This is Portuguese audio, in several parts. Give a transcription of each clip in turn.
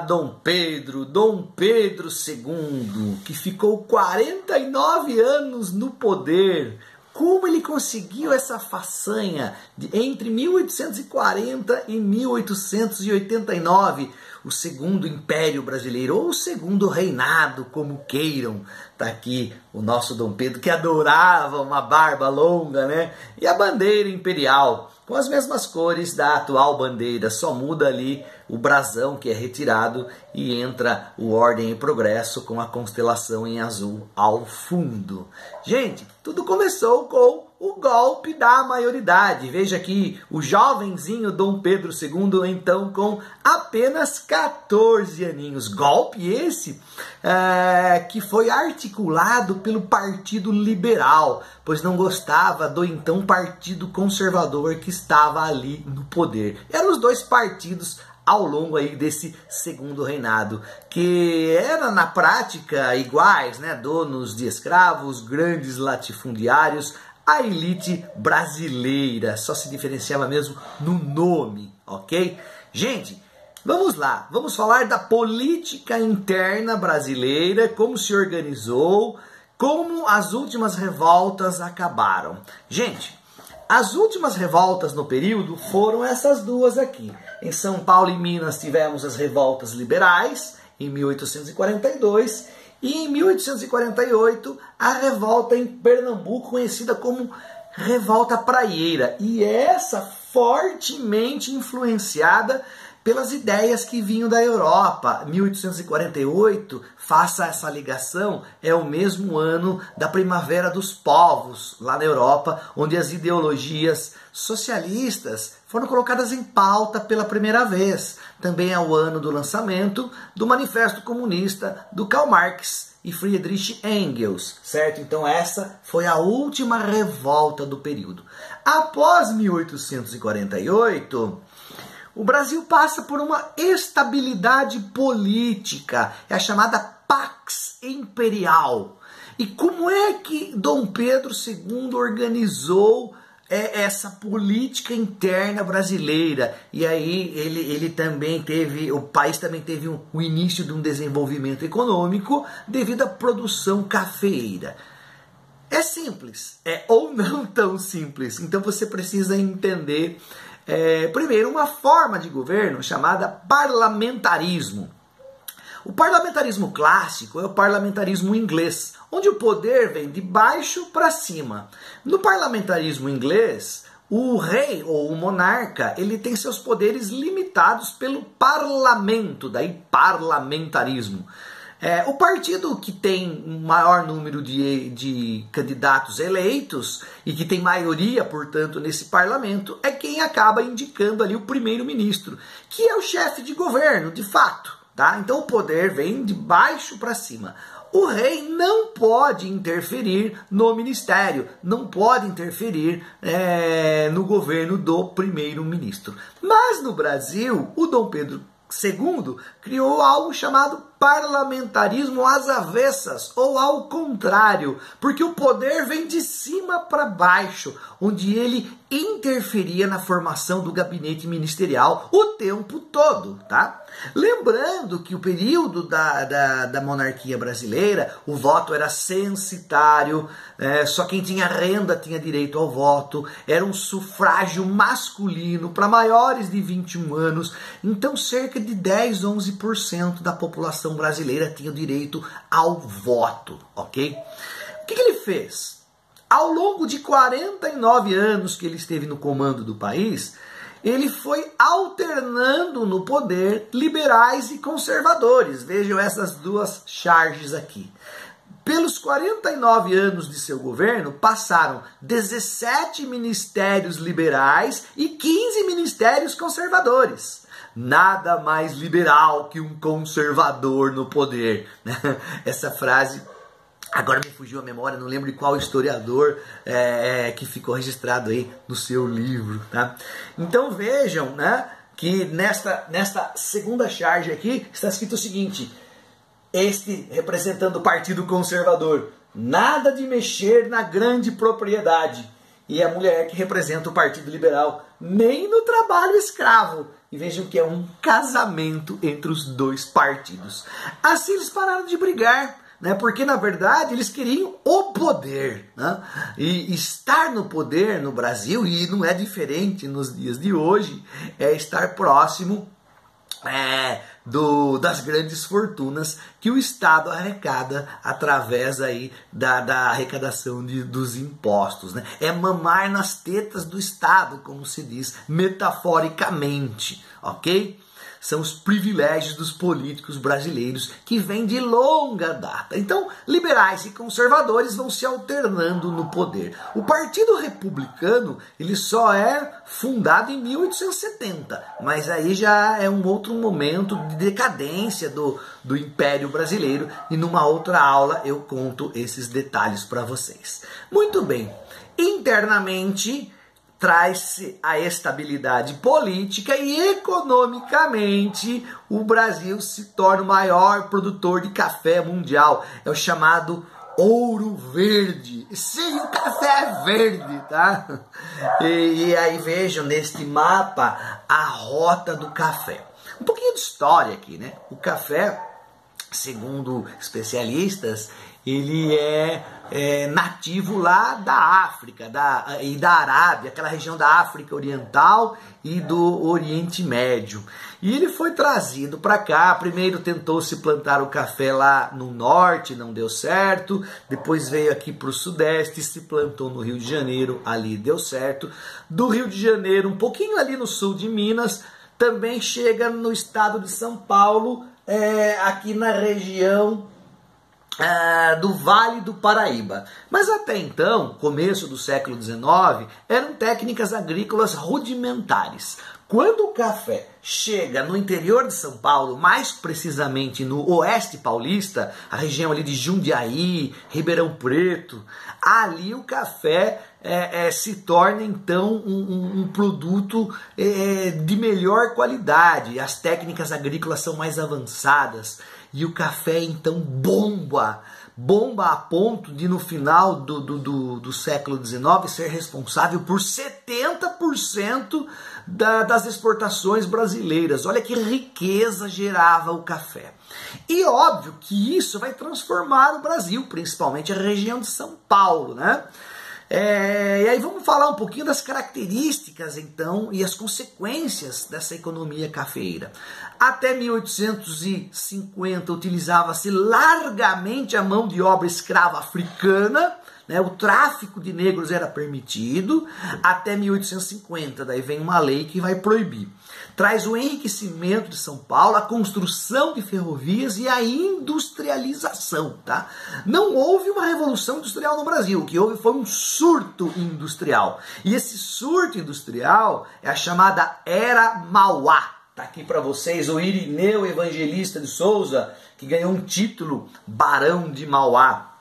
Dom Pedro II, que ficou 49 anos no poder. Como ele conseguiu essa façanha entre 1840 e 1889, o segundo Império Brasileiro, ou o segundo reinado, como queiram. Tá aqui o nosso Dom Pedro, que adorava uma barba longa, né? E a bandeira imperial, com as mesmas cores da atual bandeira, só muda ali o brasão, que é retirado, e entra o Ordem e Progresso com a constelação em azul ao fundo. Gente, tudo começou com o golpe da maioridade. Veja aqui o jovenzinho Dom Pedro II, então com apenas 14 aninhos. Golpe esse que foi articulado pelo Partido Liberal, pois não gostava do então Partido Conservador que estava ali no poder. Eram os dois partidos ao longo aí desse segundo reinado, que era na prática iguais, né? Donos de escravos, grandes latifundiários, a elite brasileira, só se diferenciava mesmo no nome, ok? Gente, vamos lá, vamos falar da política interna brasileira, como se organizou, como as últimas revoltas acabaram. Gente, as últimas revoltas no período foram essas duas aqui. Em São Paulo e Minas tivemos as revoltas liberais, em 1842, e em 1848 a revolta em Pernambuco, conhecida como Revolta Praieira. E essa fortemente influenciada pelas ideias que vinham da Europa. 1848, faça essa ligação, é o mesmo ano da Primavera dos Povos, lá na Europa, onde as ideologias socialistas foram colocadas em pauta pela primeira vez. Também é o ano do lançamento do Manifesto Comunista do Karl Marx e Friedrich Engels, certo? Então essa foi a última revolta do período. Após 1848... o Brasil passa por uma estabilidade política, é a chamada Pax Imperial. E como é que Dom Pedro II organizou essa política interna brasileira? E aí ele também teve, o país também teve o início de um desenvolvimento econômico devido à produção cafeeira. É simples, ou não tão simples, então você precisa entender primeiro, uma forma de governo chamada parlamentarismo. O parlamentarismo clássico é o parlamentarismo inglês, onde o poder vem de baixo para cima. No parlamentarismo inglês, o rei ou o monarca, ele tem seus poderes limitados pelo parlamento, daí parlamentarismo. O partido que tem um maior número de candidatos eleitos e que tem maioria, portanto, nesse parlamento, é quem acaba indicando ali o primeiro-ministro, que é o chefe de governo, de fato. Tá? Então o poder vem de baixo para cima. O rei não pode interferir no ministério, não pode interferir no governo do primeiro-ministro. Mas no Brasil, o Dom Pedro II criou algo chamado parlamentarismo às avessas, ou ao contrário, porque o poder vem de cima para baixo, onde ele interferia na formação do gabinete ministerial o tempo todo, tá? Lembrando que o período da monarquia brasileira, o voto era censitário, só quem tinha renda tinha direito ao voto, era um sufrágio masculino para maiores de 21 anos, então cerca de 10, 11% da população brasileira tinha o direito ao voto, ok? O que ele fez? Ao longo de 49 anos que ele esteve no comando do país, ele foi alternando no poder liberais e conservadores. Vejam essas duas charges aqui. Pelos 49 anos de seu governo, passaram 17 ministérios liberais e 15 ministérios conservadores. Nada mais liberal que um conservador no poder. Essa frase, agora me fugiu a memória, não lembro de qual historiador que ficou registrado aí no seu livro. Tá? Então vejam, né, que nesta segunda charge aqui está escrito o seguinte: este representando o Partido Conservador, nada de mexer na grande propriedade. e a mulher que representa o Partido Liberal, nem no trabalho escravo. E vejam que é um casamento entre os dois partidos. Assim eles pararam de brigar, né? Porque na verdade eles queriam o poder, né? E estar no poder no Brasil, e não é diferente nos dias de hoje, é estar próximo das grandes fortunas que o Estado arrecada através aí da arrecadação dos impostos, né? É mamar nas tetas do Estado, como se diz metaforicamente, ok? São os privilégios dos políticos brasileiros que vêm de longa data. Então, liberais e conservadores vão se alternando no poder. O Partido Republicano, ele só é fundado em 1870, mas aí já é um outro momento de decadência do Império Brasileiro, e numa outra aula eu conto esses detalhes para vocês. Muito bem, internamente traz-se a estabilidade política e economicamente o Brasil se torna o maior produtor de café mundial. É o chamado ouro verde. Sim, o café é verde, tá? E aí vejam neste mapa a rota do café. Um pouquinho de história aqui, né? O café, segundo especialistas, ele é nativo lá da África e da Arábia, aquela região da África Oriental e do Oriente Médio. E ele foi trazido para cá. Primeiro tentou-se plantar o café lá no norte, não deu certo. Depois veio aqui para o sudeste, se plantou no Rio de Janeiro, ali deu certo. Do Rio de Janeiro, um pouquinho ali no sul de Minas, também chega no estado de São Paulo, aqui na região do Vale do Paraíba. Mas até então, começo do século XIX, eram técnicas agrícolas rudimentares. Quando o café chega no interior de São Paulo, mais precisamente no oeste paulista, a região ali de Jundiaí, Ribeirão Preto, ali o café se torna então um produto de melhor qualidade. As técnicas agrícolas são mais avançadas e o café então bomba a ponto de no final do século XIX ser responsável por 70% das exportações brasileiras. Olha que riqueza gerava o café. E óbvio que isso vai transformar o Brasil, principalmente a região de São Paulo, né? E aí vamos falar um pouquinho das características então e as consequências dessa economia cafeeira. Até 1850 utilizava-se largamente a mão de obra escrava africana, né? O tráfico de negros era permitido até 1850, daí vem uma lei que vai proibir. Traz o enriquecimento de São Paulo, a construção de ferrovias e a industrialização, tá? Não houve uma revolução industrial no Brasil, o que houve foi um surto industrial. E esse surto industrial é a chamada Era Mauá. Tá aqui para vocês o Irineu Evangelista de Souza, que ganhou um título Barão de Mauá.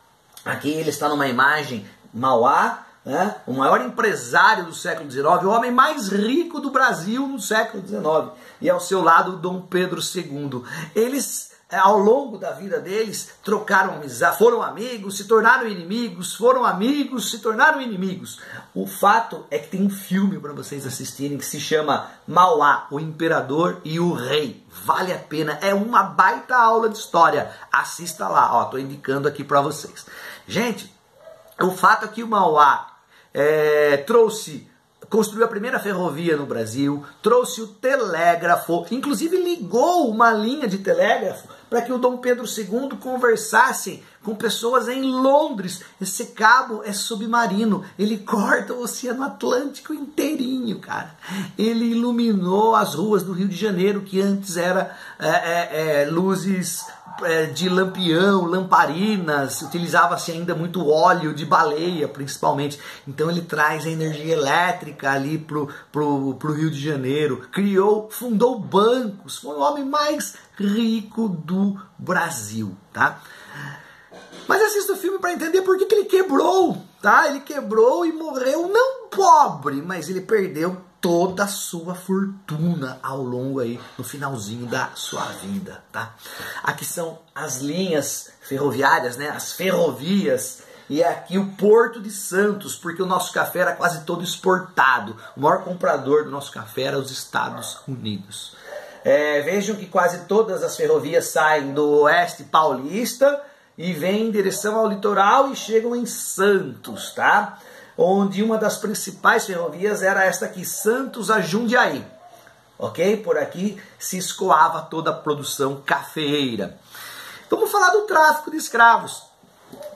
Aqui ele está numa imagem, Mauá, né? O maior empresário do século XIX, o homem mais rico do Brasil no século XIX. E ao seu lado, Dom Pedro II. Eles, ao longo da vida deles, trocaram amizade, foram amigos, se tornaram inimigos, foram amigos, se tornaram inimigos. O fato é que tem um filme para vocês assistirem que se chama Mauá, o Imperador e o Rei. Vale a pena, é uma baita aula de história. Assista lá, ó, tô indicando aqui para vocês. Gente, o fato é que o Mauá construiu a primeira ferrovia no Brasil, trouxe o telégrafo, inclusive ligou uma linha de telégrafo para que o Dom Pedro II conversasse com pessoas em Londres. Esse cabo é submarino, ele corta o Oceano Atlântico inteirinho, cara. Ele iluminou as ruas do Rio de Janeiro, que antes era luzes de lampião, lamparinas, utilizava-se ainda muito óleo de baleia, principalmente. Então ele traz a energia elétrica ali pro Rio de Janeiro, fundou bancos, foi o homem mais rico do Brasil, tá? Mas assista o filme para entender por que ele quebrou, tá? Ele quebrou e morreu não pobre, mas ele perdeu toda a sua fortuna ao longo aí, no finalzinho da sua vida, tá? Aqui são as linhas ferroviárias, né? As ferrovias e é aqui o Porto de Santos, porque o nosso café era quase todo exportado. O maior comprador do nosso café era os Estados Unidos. Vejam que quase todas as ferrovias saem do oeste paulista e vêm em direção ao litoral e chegam em Santos, tá? Onde uma das principais ferrovias era esta aqui, Santos a Jundiaí. Ok? Por aqui se escoava toda a produção cafeeira. Vamos falar do tráfico de escravos.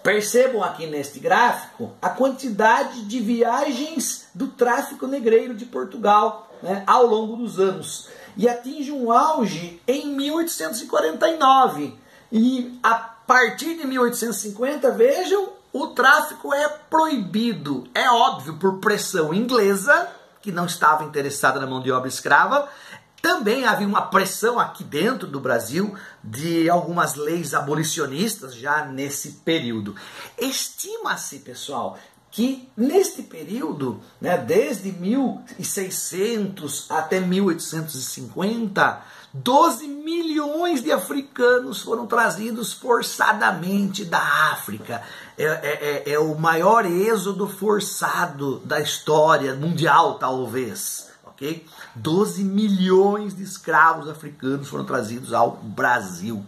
Percebam aqui neste gráfico a quantidade de viagens do tráfico negreiro de Portugal, né, ao longo dos anos. E atinge um auge em 1849. E a partir de 1850, vejam, o tráfico é proibido. É óbvio, por pressão inglesa, que não estava interessada na mão de obra escrava. Também havia uma pressão aqui dentro do Brasil de algumas leis abolicionistas já nesse período. Estima-se, pessoal, que neste período, né, desde 1600 até 1850, 12 milhões de africanos foram trazidos forçadamente da África. É o maior êxodo forçado da história mundial, talvez. Okay? 12 milhões de escravos africanos foram trazidos ao Brasil.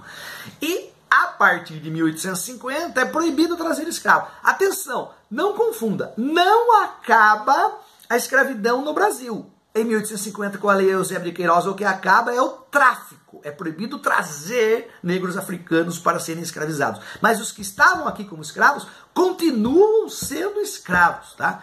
E a partir de 1850 é proibido trazer escravo. Atenção, não confunda, não acaba a escravidão no Brasil. Em 1850, com a lei Eusébio de Queiroz, o que acaba é o tráfico. É proibido trazer negros africanos para serem escravizados. Mas os que estavam aqui como escravos continuam sendo escravos, tá?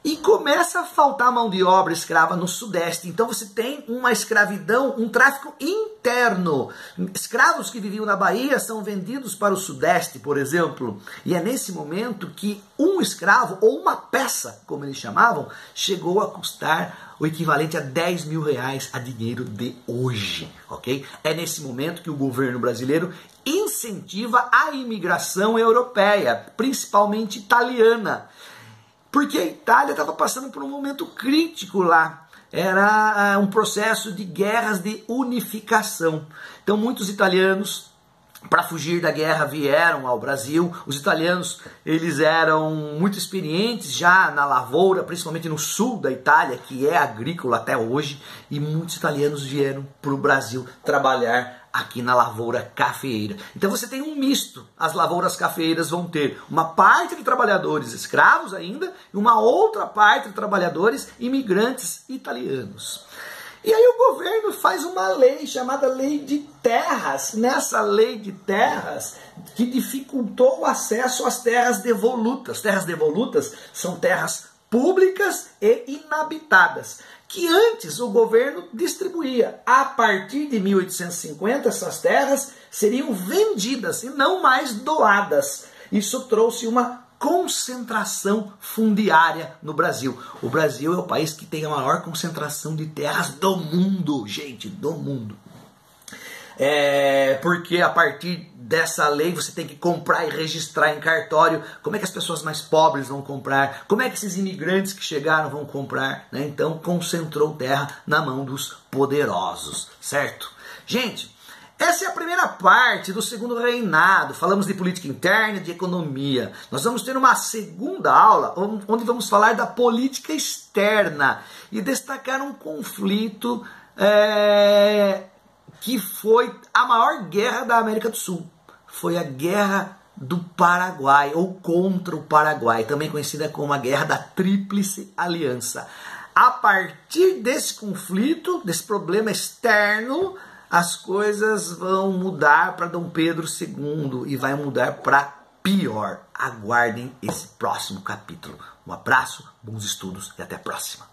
E começa a faltar mão de obra escrava no Sudeste. Então você tem uma escravidão, um tráfico interno. Escravos que viviam na Bahia são vendidos para o Sudeste, por exemplo. E é nesse momento que um escravo, ou uma peça, como eles chamavam, chegou a custar o equivalente a 10 mil reais a dinheiro de hoje. Ok? É nesse momento que o governo brasileiro incentiva a imigração europeia, principalmente italiana. Porque a Itália estava passando por um momento crítico lá. Era um processo de guerras de unificação. Então muitos italianos, para fugir da guerra, vieram ao Brasil. Os italianos, eles eram muito experientes já na lavoura, principalmente no sul da Itália, que é agrícola até hoje. E muitos italianos vieram para o Brasil trabalhar aqui na lavoura cafeeira. Então você tem um misto. As lavouras cafeeiras vão ter uma parte de trabalhadores escravos ainda e uma outra parte de trabalhadores imigrantes italianos. E aí o governo faz uma lei chamada Lei de Terras. Nessa Lei de Terras, que dificultou o acesso às terras devolutas. Terras devolutas são terras públicas e inabitadas, que antes o governo distribuía. A partir de 1850, essas terras seriam vendidas e não mais doadas. Isso trouxe uma concentração fundiária no Brasil. O Brasil é o país que tem a maior concentração de terras do mundo, gente, do mundo. Porque a partir dessa lei você tem que comprar e registrar em cartório. Como é que as pessoas mais pobres vão comprar? Como é que esses imigrantes que chegaram vão comprar? Né? Então concentrou terra na mão dos poderosos, certo? Gente, essa é a primeira parte do segundo reinado. Falamos de política interna e de economia. Nós vamos ter uma segunda aula onde vamos falar da política externa e destacar um conflito que foi a maior guerra da América do Sul. Foi a Guerra do Paraguai, ou contra o Paraguai, também conhecida como a Guerra da Tríplice Aliança. A partir desse conflito, desse problema externo, as coisas vão mudar para Dom Pedro II e vai mudar para pior. Aguardem esse próximo capítulo. Um abraço, bons estudos e até a próxima.